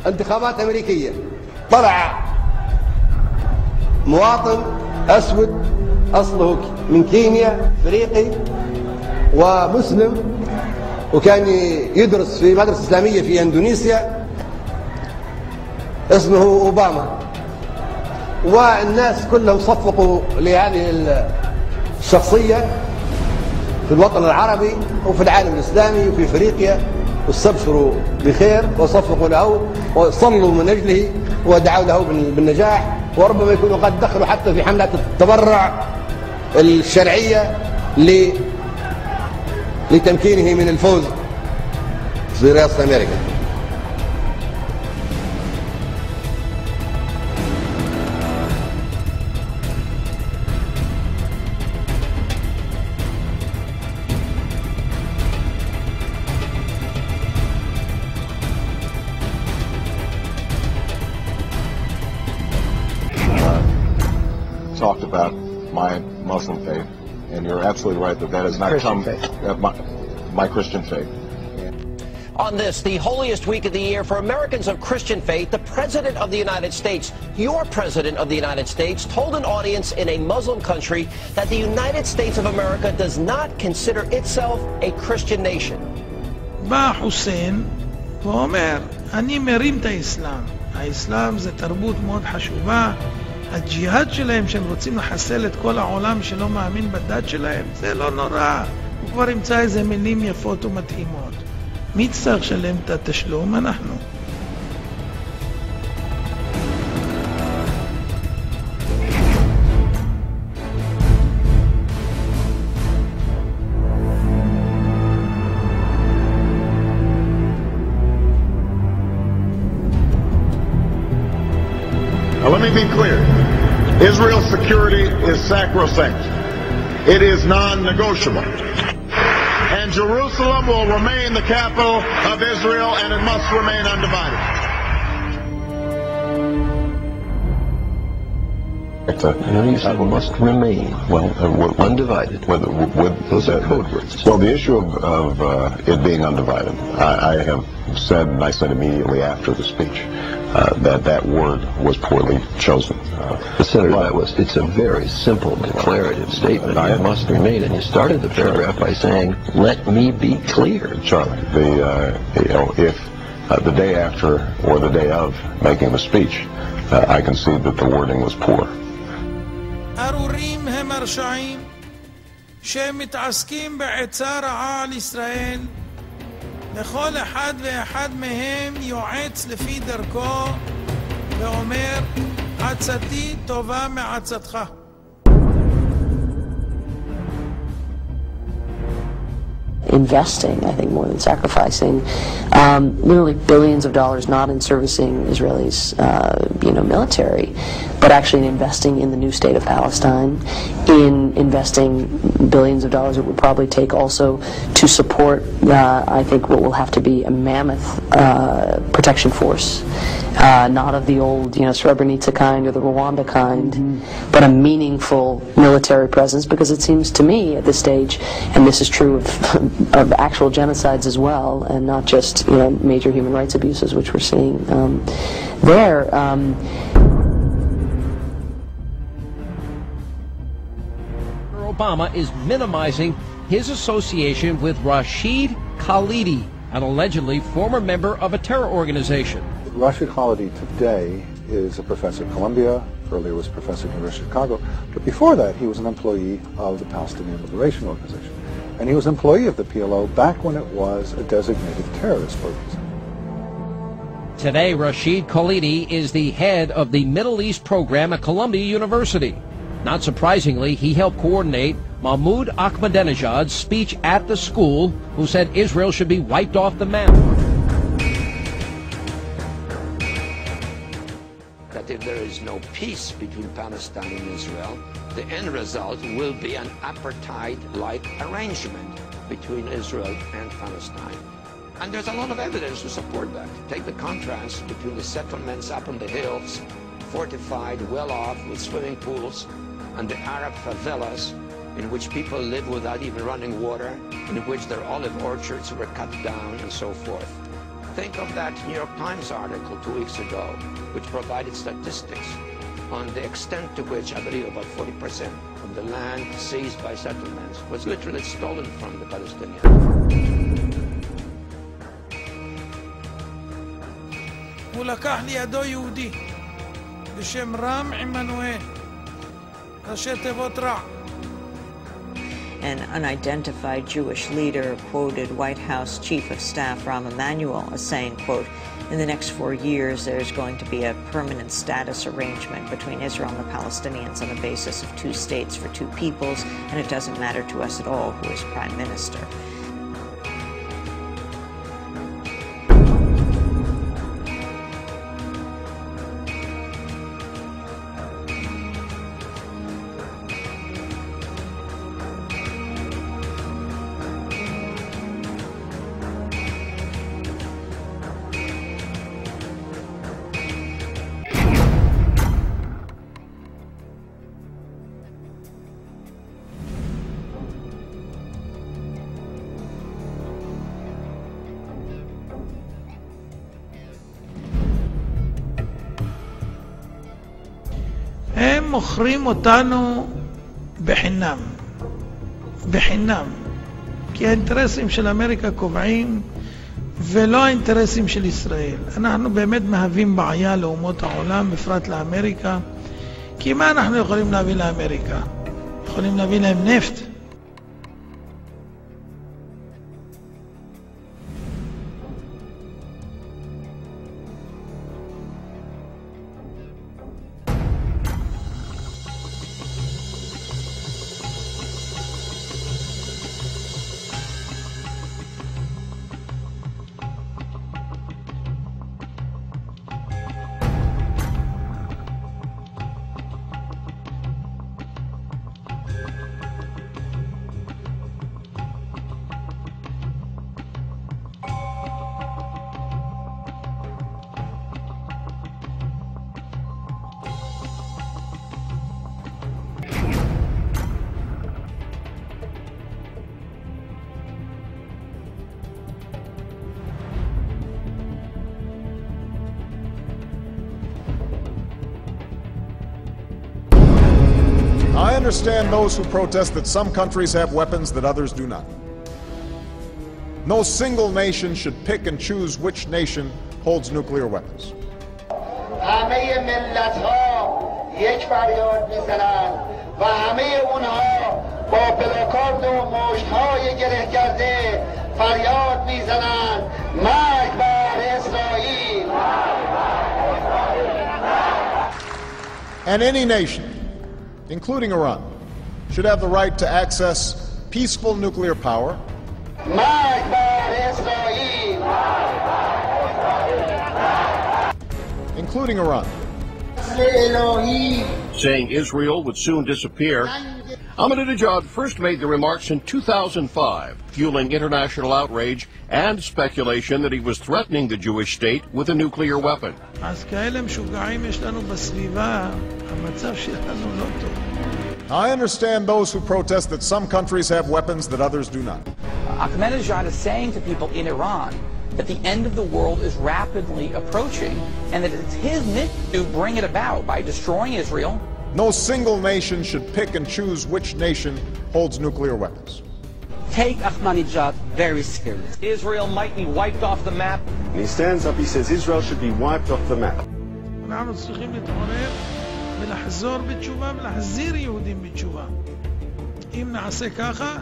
انتخابات أمريكية طلع مواطن أسود أصله من كينيا أفريقي ومسلم وكان يدرس في مدرسة إسلامية في إندونيسيا اسمه أوباما، والناس كلهم صفقوا لهذه الشخصية في الوطن العربي وفي العالم الإسلامي وفي أفريقيا، واستبشروا بخير وصفقوا له وصلوا من أجله ودعوا له بالنجاح، وربما يكونوا قد دخلوا حتى في حملات التبرع الشرعية لتمكينه من الفوز في رئاسة أمريكا. Talked about my Muslim faith, and you're absolutely right that that has not come my Christian faith. On this, the holiest week of the year for Americans of Christian faith, the President of the United States, your President of the United States, told an audience in a Muslim country that the United States of America does not consider itself a Christian nation. בא חוסיין ואומר, אני מרים את האסלאם. האסלאם זה תרבות מאוד חשובה. הג'יהאד שלהם שהם רוצים לחסל את כל העולם שלא מאמין בדת שלהם, זה לא נורא. הוא כבר ימצא איזה מילים יפות ומתאימות. מי צריך לשלם את התשלום? אנחנו. Now, let me be clear. Israel's security is sacrosanct. It is non-negotiable. And Jerusalem will remain the capital of Israel, and it must remain undivided. It must remain undivided. Those are code words. Well, the issue of it being undivided, I have said, and I said immediately after the speech, that word was poorly chosen. Senator, it's a very simple declarative statement. It must remain, and you started the paragraph by saying, "Let me be clear." Charlie, if the day after or the day of making the speech, I concede that the wording was poor. ארורים הם הרשעים שמתעסקים בעצה רעה על ישראל, וכל אחד ואחד מהם יועץ לפי דרכו ואומר, עצתי טובה מעצתך. Investing, I think, more than sacrificing, literally billions of dollars, not in servicing Israelis, military, but actually in investing in the new state of Palestine, in investing billions of dollars it would probably take also to support, I think, what will have to be a mammoth protection force, not of the old, Srebrenica kind or the Rwanda kind, but a meaningful military presence, because it seems to me at this stage, and this is true of actual genocides as well, and not just major human rights abuses, which we're seeing there. Obama is minimizing his association with Rashid Khalidi, an allegedly former member of a terror organization. Rashid Khalidi today is a professor at Columbia, earlier was a professor at the University of Chicago, but before that he was an employee of the Palestinian Liberation Organization. And he was an employee of the PLO back when it was a designated terrorist organization. Today, Rashid Khalidi is the head of the Middle East program at Columbia University. Not surprisingly, he helped coordinate Mahmoud Ahmadinejad's speech at the school, who said Israel should be wiped off the map. That if there is no peace between Palestine and Israel, the end result will be an apartheid-like arrangement between Israel and Palestine. And there's a lot of evidence to support that. Take the contrast between the settlements up on the hills, fortified, well off, with swimming pools, and the Arab favelas, in which people live without even running water, in which their olive orchards were cut down, and so forth. Think of that New York Times article 2 weeks ago, which provided statistics on the extent to which, I believe, about 40% of the land seized by settlements was literally stolen from the Palestinians. הוא לקח לידו יהודי בשם רם עמנואל, ראשי תיבות רע. An unidentified Jewish leader quoted White House Chief of Staff Rahm Emanuel as saying, quote, "In the next 4 years, there's going to be a permanent status arrangement between Israel and the Palestinians on the basis of 2 states for 2 peoples, and it doesn't matter to us at all who is prime minister." הם מוכרים אותנו בחינם, בחינם, כי האינטרסים של אמריקה קובעים ולא האינטרסים של ישראל. אנחנו באמת מהווים בעיה לאומות העולם, בפרט לאמריקה, כי מה אנחנו יכולים להביא לאמריקה? יכולים להביא להם נפט? I understand those who protest that some countries have weapons that others do not. No single nation should pick and choose which nation holds nuclear weapons. همه ملت‌ها یک فریاد می‌زنند و همه اونها با پلاکارد و مشت‌های گره کرده فریاد می‌زنند مرگ بر اسرائیل. And any nation, including Iran, should have the right to access peaceful nuclear power including Iran. Saying Israel would soon disappear, Ahmadinejad first made the remarks in 2005, fueling international outrage and speculation that he was threatening the Jewish state with a nuclear weapon. I understand those who protest that some countries have weapons that others do not. Ahmadinejad is saying to people in Iran that the end of the world is rapidly approaching and that it's his mission to bring it about by destroying Israel. No single nation should pick and choose which nation holds nuclear weapons. Take Ahmadinejad very seriously. Israel might be wiped off the map. And he stands up, he says Israel should be wiped off the map. אנחנו צריכים להתעורר ולחזור בתשובה ולהחזיר יהודים בתשובה. אם נעשה ככה,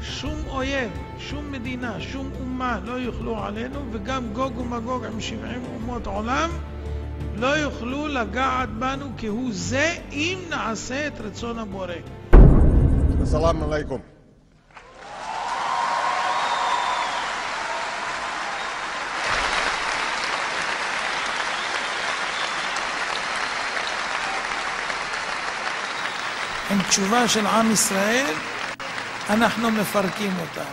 שום אויב, שום מדינה, שום אומה לא יוכלו עלינו, וגם גוג ומגוג עם 70 אומות עולם לא יוכלו לגעת בנו כהוא זה אם נעשה את רצון הבורא. Assalamu alaikum. עם תשובה של עם ישראל, אנחנו מפרקים אותם.